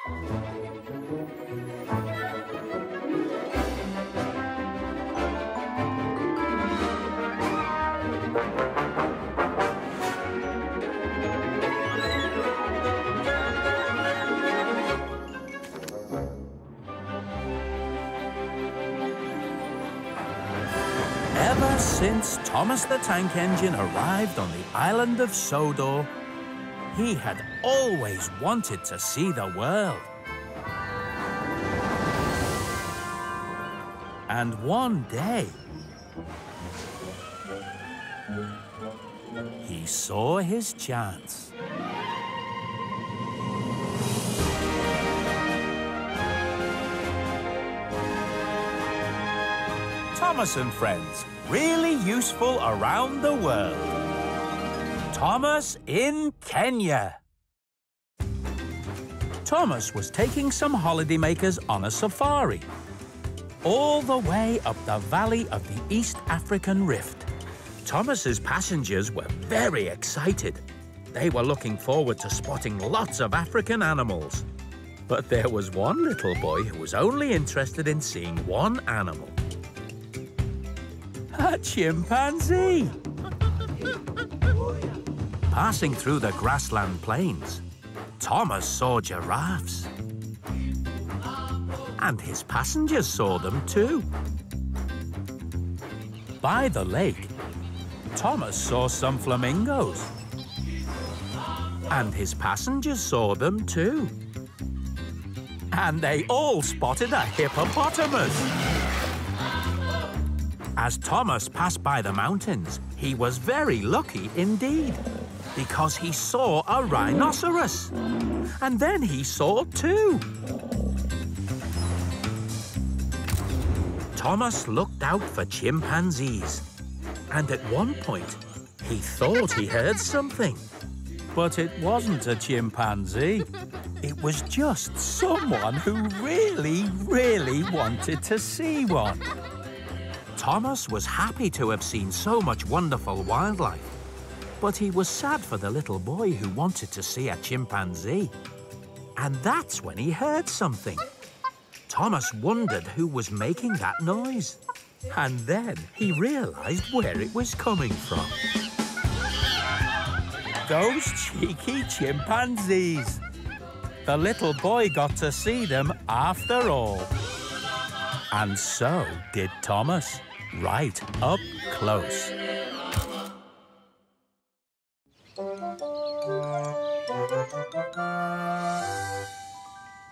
Ever since Thomas the Tank Engine arrived on the Island of Sodor, he had always wanted to see the world. And one day, he saw his chance. Thomas and Friends, really useful around the world. Thomas in Kenya. Thomas was taking some holidaymakers on a safari, all the way up the valley of the East African Rift. Thomas's passengers were very excited. They were looking forward to spotting lots of African animals. But there was one little boy who was only interested in seeing one animal. A chimpanzee! Passing through the grassland plains, Thomas saw giraffes. And his passengers saw them too. By the lake, Thomas saw some flamingos. And his passengers saw them too. And they all spotted a hippopotamus. As Thomas passed by the mountains, he was very lucky indeed, because he saw a rhinoceros. And then he saw two. Thomas looked out for chimpanzees, and at one point, he thought he heard something. But it wasn't a chimpanzee. It was just someone who really wanted to see one. Thomas was happy to have seen so much wonderful wildlife, but he was sad for the little boy who wanted to see a chimpanzee. And that's when he heard something. Thomas wondered who was making that noise. And then he realized where it was coming from. Those cheeky chimpanzees. The little boy got to see them after all. And so did Thomas, right up close.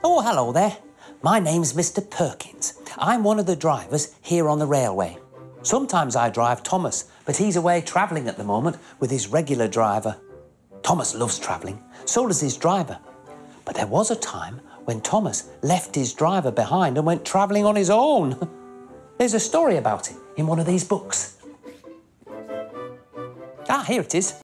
Oh, hello there. My name's Mr. Perkins. I'm one of the drivers here on the railway. Sometimes I drive Thomas, but he's away travelling at the moment with his regular driver. Thomas loves travelling, so does his driver. But there was a time when Thomas left his driver behind and went travelling on his own. There's a story about it in one of these books. Ah, here it is.